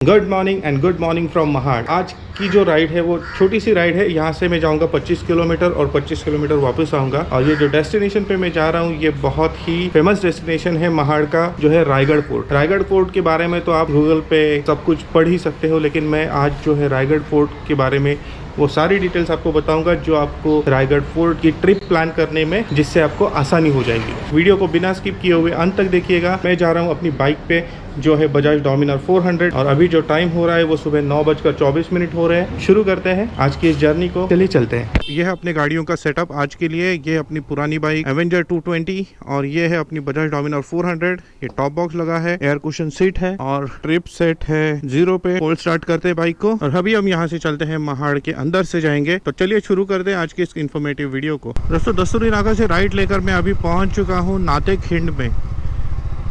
Good morning and good morning from Mahad. आज की जो राइड है वो छोटी सी राइड है। यहाँ से मैं जाऊँगा 25 किलोमीटर और 25 किलोमीटर वापस आऊँगा। और ये जो डेस्टिनेशन पे मैं जा रहा हूँ ये बहुत ही फेमस डेस्टिनेशन है महाड़ का, जो है रायगढ़ फोर्ट। रायगढ़ फोर्ट के बारे में तो आप गूगल पे सब कुछ पढ़ ही सकते हो, लेकिन मैं आज जो है रायगढ़ फोर्ट के बारे में वो सारी डिटेल्स आपको बताऊंगा जो आपको रायगढ़ फोर्ट की ट्रिप प्लान करने में जिससे आपको आसानी हो जाएगी। वीडियो को बिना स्किप किए हुए अंत तक देखिएगा। मैं जा रहा हूँ अपनी बाइक पे जो है बजाज डोमिनार 400 और अभी जो टाइम हो रहा है वो सुबह 9:24 हो रहे हैं। शुरू करते हैं आज की इस जर्नी को, चलिए चलते हैं। यह है अपने गाड़ियों का सेटअप आज के लिए। ये अपनी पुरानी बाइक एवेंजर 220 और ये है अपनी बजाज डोमिनार 400। ये टॉप बॉक्स लगा है, एयर कुशन सीट है और ट्रिप सेट है 0 पे। कोल्ड स्टार्ट करते हैं बाइक को और अभी हम यहाँ से चलते हैं महाड़ के अंदर से जाएंगे। तो चलिए शुरू करते हैं आज की इस इन्फॉर्मेटिव वीडियो को। दोस्तों दस्तूरी नाका से राइट लेकर मैं अभी पहुँच चुका हूँ नातेखिंड में।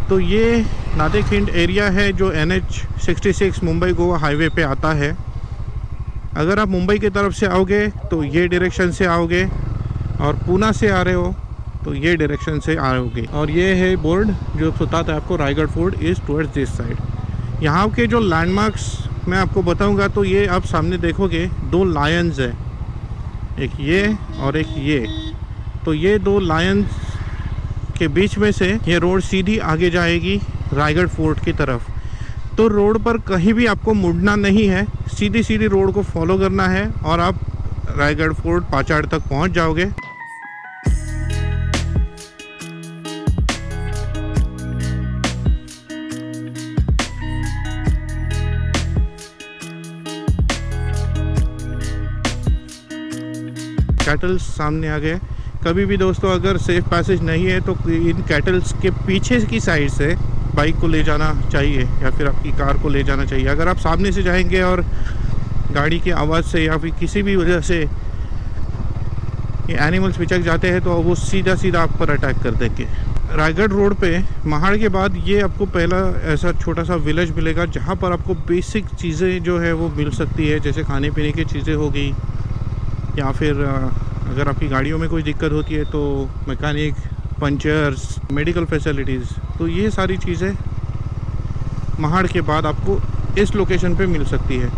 तो ये नातेखिंड एरिया है जो NH66 मुंबई गोवा हाईवे पे आता है। अगर आप मुंबई की तरफ से आओगे तो ये डायरेक्शन से आओगे और पूना से आ रहे हो तो ये डायरेक्शन से आओगे। और ये है बोर्ड जो बताता है आपको Raigarh fort is towards this side. यहाँ के जो लैंडमार्क्स मैं आपको बताऊँगा तो ये आप सामने देखोगे 2 लायंस है, एक ये और एक ये। तो ये 2 लायंस के बीच में से ये रोड सीधी आगे जाएगी रायगढ़ फोर्ट की तरफ। तो रोड पर कहीं भी आपको मुड़ना नहीं है, सीधी सीधी रोड को फॉलो करना है और आप रायगढ़ फोर्ट पाचाड़ तक पहुंच जाओगे। कैटल्स सामने आ गए। कभी भी दोस्तों अगर सेफ पैसेज नहीं है तो इन कैटल्स के पीछे की साइड से बाइक को ले जाना चाहिए या फिर आपकी कार को ले जाना चाहिए। अगर आप सामने से जाएंगे और गाड़ी की आवाज़ से या फिर किसी भी वजह से ये एनिमल्स पिचक जाते हैं तो वो सीधा सीधा आप पर अटैक कर देंगे। रायगढ़ रोड पे महाड़ के बाद ये आपको पहला ऐसा छोटा सा विलेज मिलेगा जहाँ पर आपको बेसिक चीज़ें जो है वो मिल सकती है, जैसे खाने पीने की चीज़ें हो गई या फिर अगर आपकी गाड़ियों में कोई दिक्कत होती है तो मैकेनिक, पंचर्स, मेडिकल फैसिलिटीज़, तो ये सारी चीज़ें महाड़ के बाद आपको इस लोकेशन पे मिल सकती है।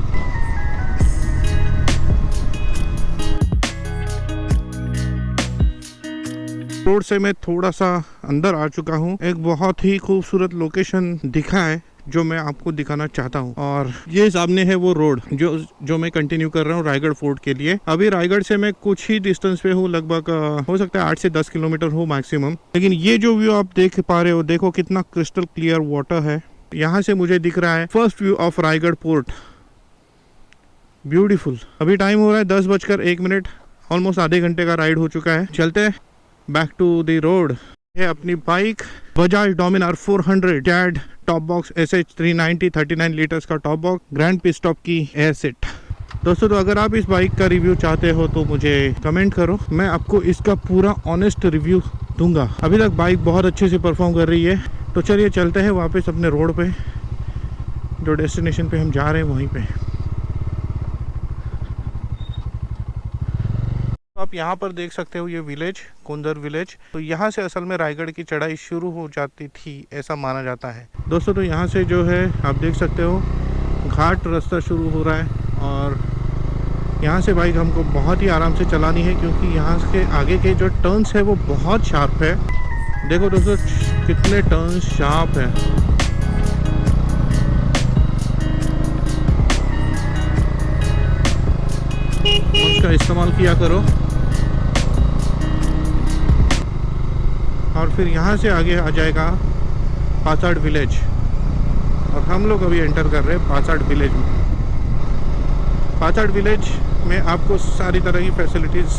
रोड से मैं थोड़ा सा अंदर आ चुका हूँ। एक बहुत ही खूबसूरत लोकेशन दिखा है जो मैं आपको दिखाना चाहता हूँ और ये सामने है वो रोड जो मैं कंटिन्यू कर रहा हूँ रायगढ़ फोर्ट के लिए। अभी रायगढ़ से मैं कुछ ही डिस्टेंस पे हूँ, लगभग हो सकता है 8 से 10 किलोमीटर हो मैक्सिमम। लेकिन ये जो व्यू आप देख पा रहे हो, देखो कितना क्रिस्टल क्लियर वाटर है। यहाँ से मुझे दिख रहा है first view of Raigarh fort, beautiful. अभी टाइम हो रहा है 10:01। ऑलमोस्ट आधे घंटे का राइड हो चुका है। चलते हैं बैक टू द रोड। है अपनी bike Bajaj Dominar 400 Z top box SH 390 39 litres का टॉप बॉक्स, ग्रैंड पिस्टॉप की एयर सीट। दोस्तों तो अगर आप इस बाइक का रिव्यू चाहते हो तो मुझे कमेंट करो, मैं आपको इसका पूरा ऑनेस्ट रिव्यू दूंगा। अभी तक बाइक बहुत अच्छे से परफॉर्म कर रही है। तो चलिए चलते हैं वापस अपने रोड पे, जो डेस्टिनेशन पे हम जा रहे हैं वहीं पे। आप यहाँ पर देख सकते हो ये विलेज कुंदर विलेज। तो यहाँ से असल में रायगढ़ की चढ़ाई शुरू हो जाती थी ऐसा माना जाता है दोस्तों। तो यहाँ से जो है आप देख सकते हो घाट रास्ता शुरू हो रहा है और यहाँ से बाइक हमको बहुत ही आराम से चलानी है क्योंकि यहाँ के आगे के जो टर्न्स है वो बहुत शार्प है। देखो दोस्तों कितने टर्न्स शार्प है। उसका इस्तेमाल किया करो। और फिर यहाँ से आगे आ जाएगा पाचाड़ विलेज और हम लोग अभी एंटर कर रहे हैं पाचाड़ विलेज में। पाचाड़ विलेज में आपको सारी तरह की facilities,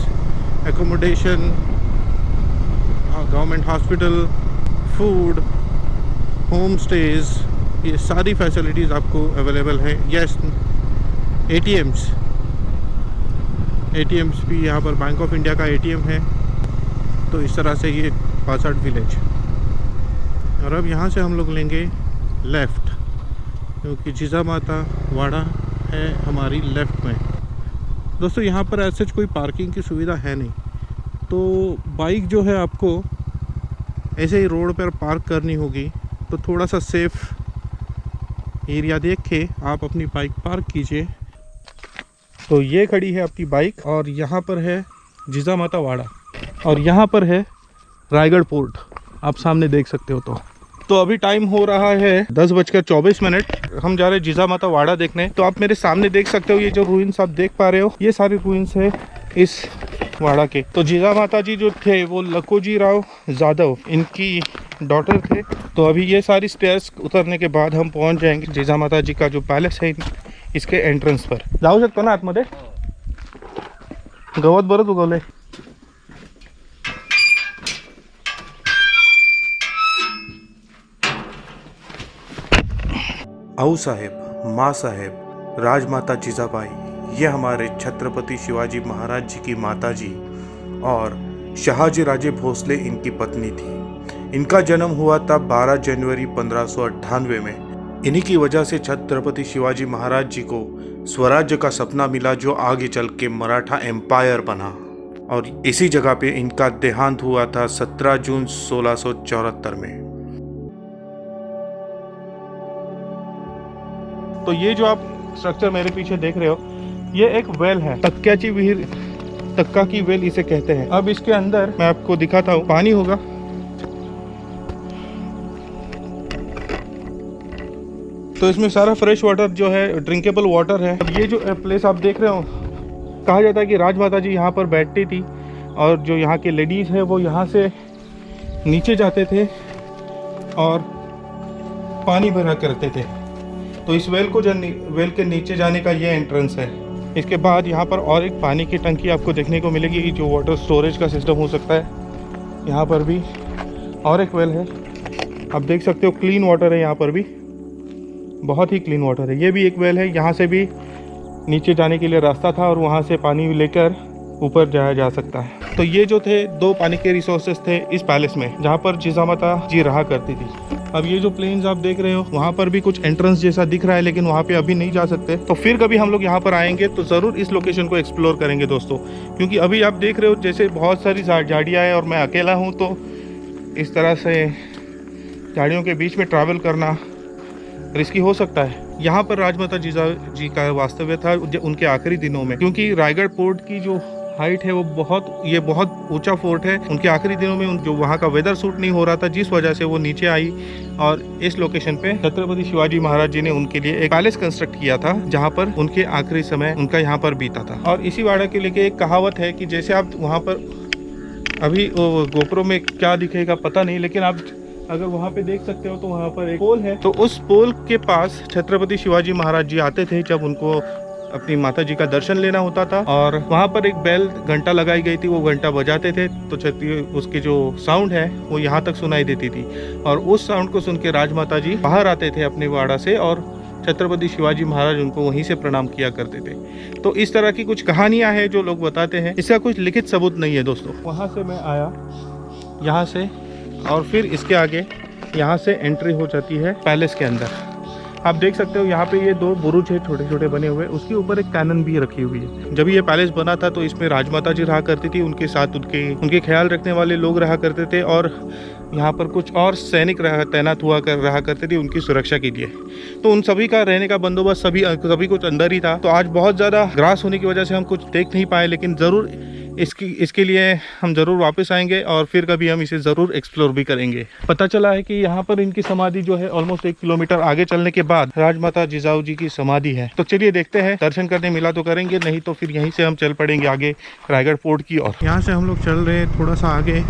accommodation, government hospital, food, home stage, ये सारी फैसिलिटीज़ आपको अवेलेबल है। यस, ATMs भी यहाँ पर बैंक ऑफ इंडिया का ATM है। तो इस तरह से ये पाचाड़ विलेज। और अब यहाँ से हम लोग लेंगे लेफ़्ट क्योंकि जिजामाता वाड़ा है हमारी लेफ़्ट में। दोस्तों यहाँ पर ऐसे कोई पार्किंग की सुविधा है नहीं, तो बाइक जो है आपको ऐसे ही रोड पर पार्क करनी होगी। तो थोड़ा सा सेफ़ एरिया देख के आप अपनी बाइक पार्क कीजिए। तो ये खड़ी है आपकी बाइक और यहाँ पर है जिजामाता वाड़ा और यहाँ पर है रायगढ़ पोर्ट, आप सामने देख सकते हो। तो अभी टाइम हो रहा है 10:24। हम जा रहे हैं जिजामाता वाड़ा देखने। तो आप मेरे सामने देख सकते हो ये जो रूइंस आप देख पा रहे हो, ये सारे रूइंस है इस वाड़ा के। तो जिजामाता जी जो थे वो लखोजी राव जाधव इनकी डॉटर थे। तो अभी ये सारी स्टेयर्स उतरने के बाद हम पहुंच जाएंगे जिजामाता जी का जो पैलेस है इसके एंट्रेंस पर। जाऊ शकतो ना आतमध्ये? गवत बरंच उगवलंय। आओ साहेब, माँ साहेब, राजमाता जिजाबाई, ये हमारे छत्रपति शिवाजी महाराज जी की माता जी और शहाजी राजे भोसले इनकी पत्नी थी। इनका जन्म हुआ था 12 जनवरी 1598 में। इन्हीं की वजह से छत्रपति शिवाजी महाराज जी को स्वराज्य का सपना मिला जो आगे चल के मराठा एम्पायर बना। और इसी जगह पे इनका देहांत हुआ था 17 जून 1674 में। तो ये जो आप स्ट्रक्चर मेरे पीछे देख रहे हो, ये एक वेल है, तक्क्याची विहीर, तक्का की वेल इसे कहते हैं। अब इसके अंदर मैं आपको दिखाता हूँ, पानी होगा। तो इसमें सारा फ्रेश वाटर जो है ड्रिंकेबल वाटर है। अब ये जो प्लेस आप देख रहे हो, कहा जाता है कि राजमाता जी यहाँ पर बैठती थी और जो यहाँ के लेडीज है वो यहाँ से नीचे जाते थे और पानी भरा करते थे। तो इस वेल के नीचे जाने का ये एंट्रेंस है। इसके बाद यहाँ पर और एक पानी की टंकी आपको देखने को मिलेगी जो वाटर स्टोरेज का सिस्टम हो सकता है। यहाँ पर भी और एक वेल है, आप देख सकते हो क्लीन वाटर है, यहाँ पर भी बहुत ही क्लीन वाटर है। ये भी एक वेल है, यहाँ से भी नीचे जाने के लिए रास्ता था और वहाँ से पानी लेकर ऊपर जाया जा सकता है। तो ये जो थे 2 पानी के रिसोर्सेज थे इस पैलेस में जहाँ पर जिजामाता जी रहा करती थी। अब ये जो प्लेन्स आप देख रहे हो वहाँ पर भी कुछ एंट्रेंस जैसा दिख रहा है, लेकिन वहाँ पे अभी नहीं जा सकते। तो फिर कभी हम लोग यहाँ पर आएंगे तो ज़रूर इस लोकेशन को एक्सप्लोर करेंगे दोस्तों, क्योंकि अभी आप देख रहे हो जैसे बहुत सारी झाड़ियाँ हैं और मैं अकेला हूँ, तो इस तरह से झाड़ियों के बीच में ट्रैवल करना रिस्की हो सकता है। यहाँ पर राजमाता जिजा जी का वास्तव्य था उनके आखिरी दिनों में, क्योंकि रायगढ़ पोर्ट की जो हाइट है वो बहुत ऊंचा फोर्ट है। उनके आखिरी दिनों में जो वहाँ का वेदर सूट नहीं हो रहा था, जिस वजह से वो नीचे आई और इस लोकेशन पे छत्रपति शिवाजी महाराज जी ने उनके लिए एक पैलेस कंस्ट्रक्ट किया था जहाँ पर उनके आखिरी समय उनका यहाँ पर बीता था। और इसी वाड़ा के लेके एक कहावत है कि जैसे आप वहाँ पर अभी गोप्रो में क्या दिखेगा पता नहीं, लेकिन आप अगर वहाँ पे देख सकते हो तो वहाँ पर एक पोल है। तो उस पोल के पास छत्रपति शिवाजी महाराज जी आते थे जब उनको अपनी माता जी का दर्शन लेना होता था, और वहाँ पर एक बेल घंटा लगाई गई थी, वो घंटा बजाते थे तो उसकी जो साउंड है वो यहाँ तक सुनाई देती थी। और उस साउंड को सुन के राजमाता जी बाहर आते थे अपने वाड़ा से और छत्रपति शिवाजी महाराज उनको वहीं से प्रणाम किया करते थे। तो इस तरह की कुछ कहानियाँ हैं जो लोग बताते हैं, इसका कुछ लिखित सबूत नहीं है दोस्तों। वहाँ से मैं आया यहाँ से, और फिर इसके आगे यहाँ से एंट्री हो जाती है पैलेस के अंदर। आप देख सकते हो यहाँ पे ये 2 बुरुज है छोटे छोटे बने हुए, उसके ऊपर एक कैनन भी रखी हुई है। जब ये पैलेस बना था तो इसमें राजमाता जी रहा करती थी, उनके साथ उनके ख्याल रखने वाले लोग रहा करते थे, और यहाँ पर कुछ और सैनिक तैनात रहा करते थे उनकी सुरक्षा के लिए। तो उन सभी का रहने का बंदोबस्त सभी कुछ अंदर ही था। तो आज बहुत ज़्यादा ग्रास होने की वजह से हम कुछ देख नहीं पाए, लेकिन ज़रूर इसके लिए हम ज़रूर वापस आएंगे और फिर कभी हम इसे ज़रूर एक्सप्लोर भी करेंगे। पता चला है कि यहाँ पर इनकी समाधि जो है ऑलमोस्ट 1 किलोमीटर आगे चलने के बाद राजमाता जिजाऊ जी की समाधि है। तो चलिए देखते हैं, दर्शन करने मिला तो करेंगे, नहीं तो फिर यहीं से हम चल पड़ेंगे आगे रायगढ़ फोर्ट की ओर। यहाँ से हम लोग चल रहे हैं थोड़ा सा आगे,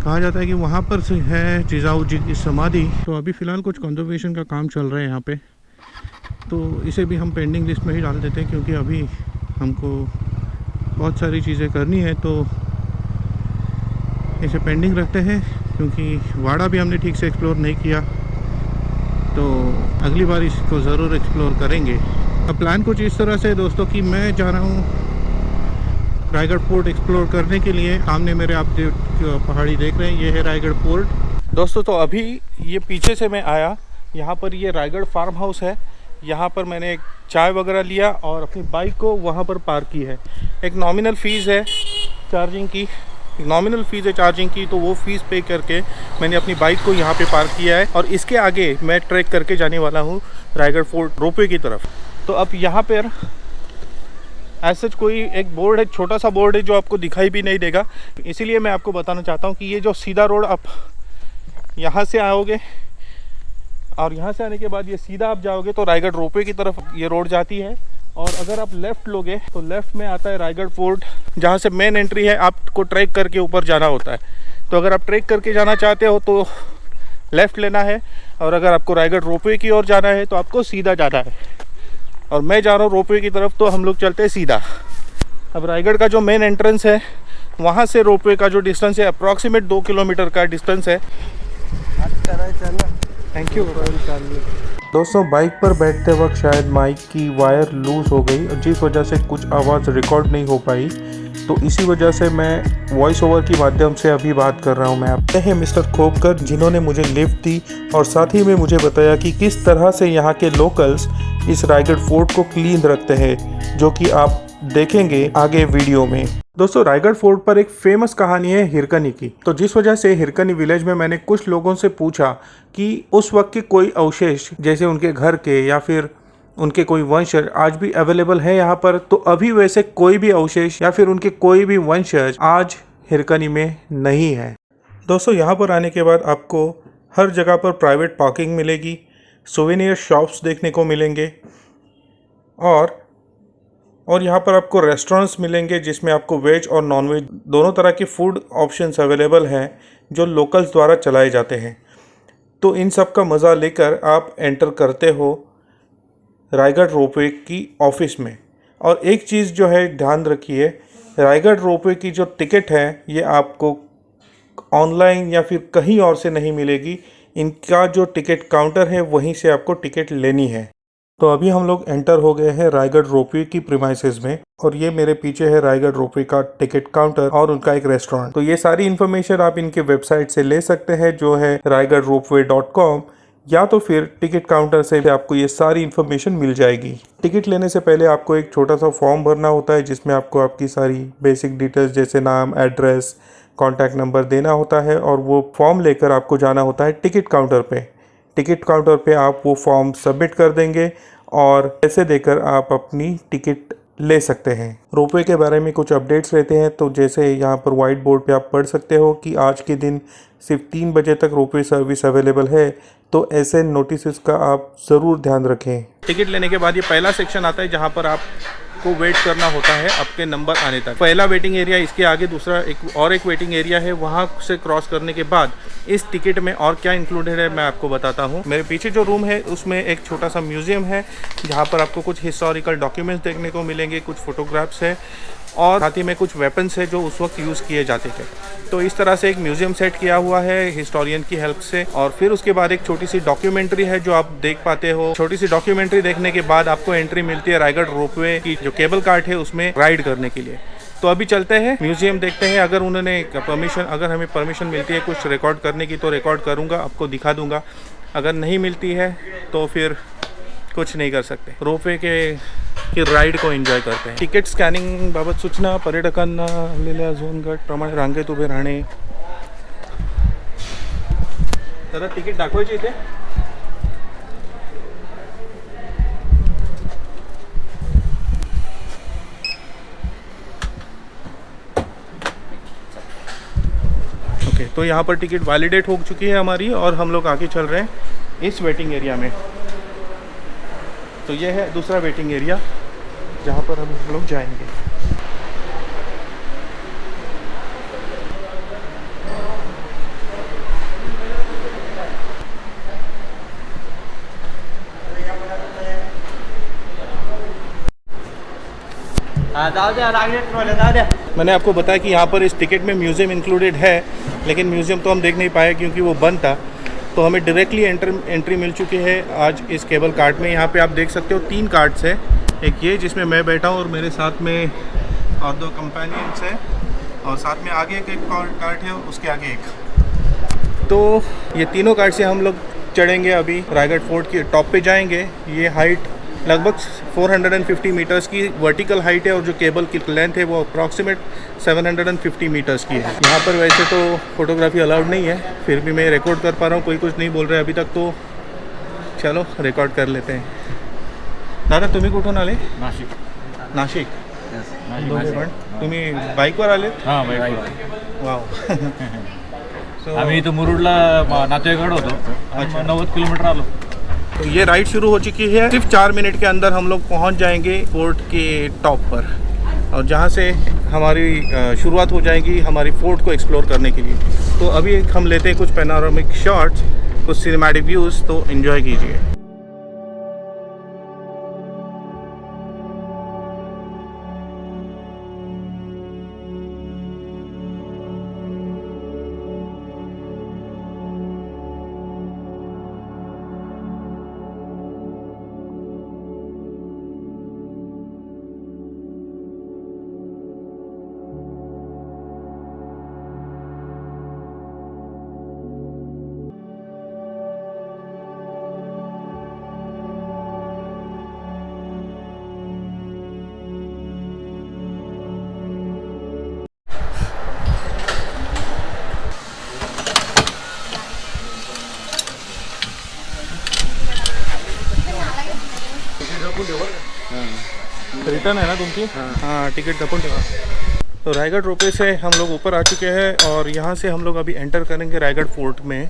कहा जाता है कि वहाँ पर से है जिजाऊ जी की समाधि। तो अभी फ़िलहाल कुछ कंजर्वेशन का काम चल रहा है यहाँ पे, तो इसे भी हम पेंडिंग लिस्ट में ही डाल देते हैं, क्योंकि अभी हमको बहुत सारी चीज़ें करनी है, तो इसे पेंडिंग रखते हैं, क्योंकि वाड़ा भी हमने ठीक से एक्सप्लोर नहीं किया, तो अगली बार इसको ज़रूर एक्सप्लोर करेंगे। अब प्लान कुछ इस तरह से दोस्तों कि मैं जा रहा हूँ रायगढ़ फोर्ट एक्सप्लोर करने के लिए। सामने मेरे आप जो पहाड़ी देख रहे हैं ये है रायगढ़ फोर्ट दोस्तों। तो अभी ये पीछे से मैं आया, यहाँ पर ये रायगढ़ फार्म हाउस है। यहाँ पर मैंने एक चाय वगैरह लिया और अपनी बाइक को वहाँ पर पार्क की है। एक नॉमिनल फ़ीस है चार्जिंग की, नॉमिनल फ़ीस है चार्जिंग की, तो वो फ़ीस पे करके मैंने अपनी बाइक को यहाँ पे पार्क किया है और इसके आगे मैं ट्रैक करके जाने वाला हूँ रायगढ़ फोर्ट रोपवे की तरफ। तो अब यहाँ पर ऐसा कोई एक बोर्ड है, छोटा सा बोर्ड है जो आपको दिखाई भी नहीं देगा, इसीलिए मैं आपको बताना चाहता हूँ कि ये जो सीधा रोड आप यहाँ से आओगे और यहाँ से आने के बाद ये सीधा आप जाओगे तो रायगढ़ रोपवे की तरफ ये रोड जाती है। और अगर आप लेफ़्ट लोगे तो लेफ़्ट में आता है रायगढ़ फोर्ट, जहाँ से मेन एंट्री है। आपको ट्रैक करके ऊपर जाना होता है, तो अगर आप ट्रैक करके जाना चाहते हो तो लेफ़्ट लेना है, और अगर आपको रायगढ़ रोपवे की ओर जाना है तो आपको सीधा जाना है। और मैं जा रहा हूँ रोपवे की तरफ, तो हम लोग चलते हैं सीधा। अब रायगढ़ का जो मेन एंट्रेंस है वहाँ से रोपवे का जो डिस्टेंस है अप्रॉक्सीमेट 2 किलोमीटर का डिस्टेंस है। Thank you. दोस्तों, बाइक पर बैठते वक्त शायद माइक की वायर लूज़ हो गई, जिस वजह से कुछ आवाज़ रिकॉर्ड नहीं हो पाई, तो इसी वजह से मैं वॉइस ओवर के माध्यम से अभी बात कर रहा हूं। मैं आपसे हैं मिस्टर खोपकर, जिन्होंने मुझे लिफ्ट दी और साथ ही में मुझे बताया कि किस तरह से यहाँ के लोकल्स इस रायगढ़ फोर्ट को क्लीन रखते हैं, जो कि आप देखेंगे आगे वीडियो में। दोस्तों, रायगढ़ फोर्ट पर एक फेमस कहानी है हिरकनी की। तो जिस वजह से हिरकनी विलेज में मैंने कुछ लोगों से पूछा कि उस वक्त के कोई अवशेष, जैसे उनके घर के या फिर उनके कोई वंशज आज भी अवेलेबल है यहाँ पर, तो अभी वैसे कोई भी अवशेष या फिर उनके कोई भी वंशज आज हिरकनी में नहीं है। दोस्तों, यहाँ पर आने के बाद आपको हर जगह पर प्राइवेट पार्किंग मिलेगी, सोवेनियर शॉप्स देखने को मिलेंगे और यहाँ पर आपको रेस्टोरेंट्स मिलेंगे जिसमें आपको वेज और नॉन वेज दोनों तरह के फूड ऑप्शंस अवेलेबल हैं जो लोकल्स द्वारा चलाए जाते हैं। तो इन सब का मज़ा लेकर आप एंटर करते हो रायगढ़ रोपवे की ऑफिस में। और एक चीज़ जो है ध्यान रखिए, रायगढ़ रोपवे की जो टिकट है ये आपको ऑनलाइन या फिर कहीं और से नहीं मिलेगी। इनका जो टिकट काउंटर है वहीं से आपको टिकट लेनी है। तो अभी हम लोग एंटर हो गए हैं रायगढ़ रोपवे की प्रीमाइसेस में, और ये मेरे पीछे है रायगढ़ रोपवे का टिकट काउंटर और उनका एक रेस्टोरेंट। तो ये सारी इन्फॉर्मेशन आप इनके वेबसाइट से ले सकते हैं, जो है raigarhropeway.com, या तो फिर टिकट काउंटर से भी आपको ये सारी इन्फॉर्मेशन मिल जाएगी। टिकट लेने से पहले आपको एक छोटा सा फॉर्म भरना होता है जिसमें आपको आपकी सारी बेसिक डिटेल्स जैसे नाम, एड्रेस, कॉन्टैक्ट नंबर देना होता है, और वो फॉर्म लेकर आपको जाना होता है टिकट काउंटर पे। टिकट काउंटर पे आप वो फॉर्म सबमिट कर देंगे और पैसे देकर आप अपनी टिकट ले सकते हैं। रोपवे के बारे में कुछ अपडेट्स रहते हैं, तो जैसे यहाँ पर वाइट बोर्ड पे आप पढ़ सकते हो कि आज के दिन सिर्फ 3 बजे तक रोपवे सर्विस अवेलेबल है, तो ऐसे नोटिस का आप ज़रूर ध्यान रखें। टिकट लेने के बाद ये पहला सेक्शन आता है जहाँ पर आपको वेट करना होता है आपके नंबर आने तक। पहला वेटिंग एरिया, इसके आगे दूसरा एक वेटिंग एरिया है। वहाँ से क्रॉस करने के बाद इस टिकट में और क्या इंक्लूडेड है मैं आपको बताता हूँ। मेरे पीछे जो रूम है उसमें एक छोटा सा म्यूजियम है जहाँ पर आपको कुछ हिस्टोरिकल डॉक्यूमेंट्स देखने को मिलेंगे, कुछ फोटोग्राफ्स है और साथ ही में कुछ वेपन्स है जो उस वक्त यूज़ किए जाते थे। तो इस तरह से एक म्यूजियम सेट किया हुआ है हिस्टोरियन की हेल्प से। और फिर उसके बाद एक छोटी सी डॉक्यूमेंट्री है जो आप देख पाते हो। छोटी सी डॉक्यूमेंट्री देखने के बाद आपको एंट्री मिलती है रायगढ़ रोपवे की जो केबल कार्ट है उसमें राइड करने के लिए। तो अभी चलते हैं म्यूजियम देखते हैं। अगर हमें परमिशन मिलती है कुछ रिकॉर्ड करने की तो रिकॉर्ड करूँगा, आपको दिखा दूँगा। अगर नहीं मिलती है तो फिर कुछ नहीं कर सकते। रोपवे की राईड को एन्जॉय करते हैं। तिकीट स्कॅनिंग बाबत सूचना पर्यटकांना आलेल्या झोन गट प्रमाणे रांगेत उभे राहणे। दादा तिकीट दाखवायची इथे। ओके, तो यहाँ पर टिकट वैलिडेट हो चुकी है हमारी और हम लोग आगे चल रहे हैं इस वेटिंग एरिया में। तो ये है दूसरा वेटिंग एरिया जहाँ पर हम लोग जाएंगे। मैंने आपको बताया कि यहाँ पर इस टिकट में म्यूज़ियम इंक्लूडेड है, लेकिन म्यूज़ियम तो हम देख नहीं पाए क्योंकि वो बंद था। तो हमें डायरेक्टली एंट्री मिल चुकी है आज इस केबल कार्ट में। यहाँ पे आप देख सकते हो 3 कार्ट्स है। एक ये जिसमें मैं बैठा हूँ और मेरे साथ में और 2 कंपेनियंस हैं, और साथ में आगे एक कार्ट है, उसके आगे एक। तो ये तीनों कार्ट से हम लोग चढ़ेंगे, अभी रायगढ़ फोर्ट के टॉप पे जाएंगे। ये हाइट लगभग 450 मीटर्स की वर्टिकल हाइट है और जो केबल की लेंथ है वो अप्रॉक्सीमेट 750 मीटर्स की है। यहाँ पर वैसे तो फोटोग्राफी अलाउड नहीं है, फिर भी मैं रिकॉर्ड कर पा रहा हूँ, कोई कुछ नहीं बोल रहा है अभी तक, तो चलो रिकॉर्ड कर लेते हैं। दादा तुम्ही कुठून आले? नाशिक. नाशिक. नाशिक. दोघे पण तुम्ही बाईकवर आले? हां, बाईकवर. वाव. So, आम्ही इथं मुरुडला नातेवाईकडे होतो. अच्छा. 90 किलोमीटर आलो. तो ये राइड शुरू हो चुकी है। सिर्फ 4 मिनट के अंदर हम लोग पहुंच जाएंगे फोर्ट के टॉप पर, और जहां से हमारी शुरुआत हो जाएगी हमारी फोर्ट को एक्सप्लोर करने के लिए। तो अभी हम लेते हैं कुछ पैनोरामिक शॉट्स, कुछ सिनेमैटिक व्यूज़, तो एंजॉय कीजिए। रिटर्न है ना तुमकी? हाँ, टिकट जपून ठेवा। तो रायगढ़ रोपवे से हम लोग ऊपर आ चुके हैं और यहाँ से हम लोग अभी एंटर करेंगे रायगढ़ फोर्ट में।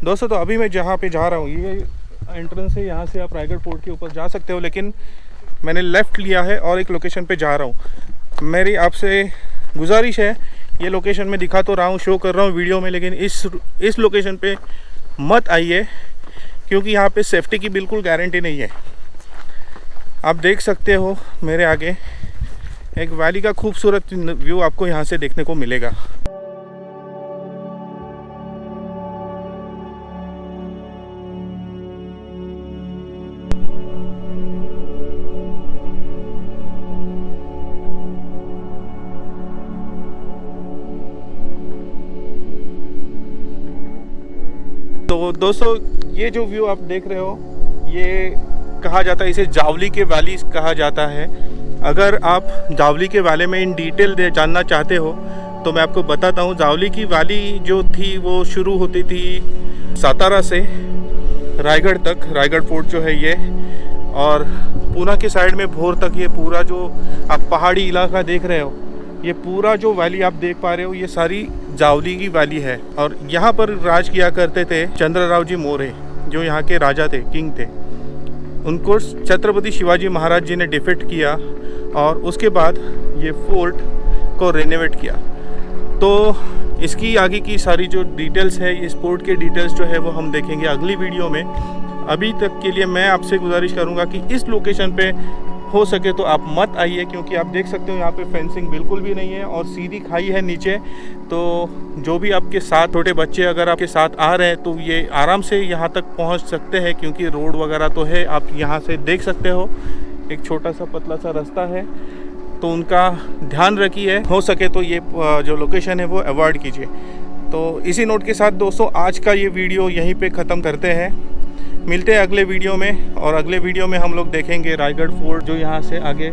दोस्तों तो अभी मैं जहाँ पे जा रहा हूँ ये एंट्रेंस है, यहाँ से आप रायगढ़ फोर्ट के ऊपर जा सकते हो, लेकिन मैंने लेफ़्ट लिया है और एक लोकेशन पे जा रहा हूँ। मेरी आपसे गुजारिश है, ये लोकेशन मैं दिखा तो रहा हूँ, शो कर रहा हूँ वीडियो में, लेकिन इस लोकेशन पे मत आइए क्योंकि यहाँ पे सेफ्टी की बिल्कुल गारंटी नहीं है। आप देख सकते हो मेरे आगे एक वैली का खूबसूरत व्यू आपको यहाँ से देखने को मिलेगा। तो दोस्तों ये जो व्यू आप देख रहे हो ये कहा जाता है, इसे जावली के वैली कहा जाता है। अगर आप जावली के वैली में इन डिटेल जानना चाहते हो तो मैं आपको बताता हूँ। जावली की वैली जो थी वो शुरू होती थी सातारा से रायगढ़ तक, रायगढ़ फोर्ट जो है ये, और पूना के साइड में भोर तक ये पूरा जो आप पहाड़ी इलाका देख रहे हो, ये पूरा जो वैली आप देख पा रहे हो ये सारी जावली की वैली है। और यहाँ पर राज किया करते थे चंद्रराव जी मौर्य, जो यहाँ के राजा थे, किंग थे। उनको छत्रपति शिवाजी महाराज जी ने डिफीट किया और उसके बाद ये फोर्ट को रेनोवेट किया। तो इसकी आगे की सारी जो डिटेल्स है, ये फोर्ट के डिटेल्स जो है वो हम देखेंगे अगली वीडियो में। अभी तक के लिए मैं आपसे गुजारिश करूँगा कि इस लोकेशन पे हो सके तो आप मत आइए, क्योंकि आप देख सकते हो यहाँ पे फेंसिंग बिल्कुल भी नहीं है और सीधी खाई है नीचे। तो जो भी आपके साथ छोटे बच्चे अगर आपके साथ आ रहे हैं तो ये आराम से यहाँ तक पहुँच सकते हैं, क्योंकि रोड वगैरह तो है, आप यहाँ से देख सकते हो एक छोटा सा पतला सा रास्ता है। तो उनका ध्यान रखिए, हो सके तो ये जो लोकेशन है वो अवॉइड कीजिए। तो इसी नोट के साथ दोस्तों आज का ये वीडियो यहीं पे ख़त्म करते हैं। मिलते हैं अगले वीडियो में, और अगले वीडियो में हम लोग देखेंगे रायगढ़ फोर्ट, जो यहाँ से आगे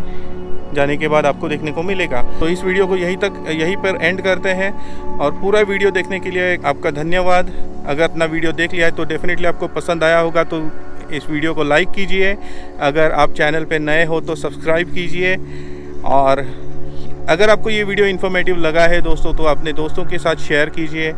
जाने के बाद आपको देखने को मिलेगा। तो इस वीडियो को यहीं पर एंड करते हैं, और पूरा वीडियो देखने के लिए आपका धन्यवाद। अगर अपना वीडियो देख लिया है तो डेफिनेटली आपको पसंद आया होगा, तो इस वीडियो को लाइक कीजिए। अगर आप चैनल पर नए हो तो सब्सक्राइब कीजिए, और अगर आपको ये वीडियो इन्फॉर्मेटिव लगा है दोस्तों तो अपने दोस्तों के साथ शेयर कीजिए।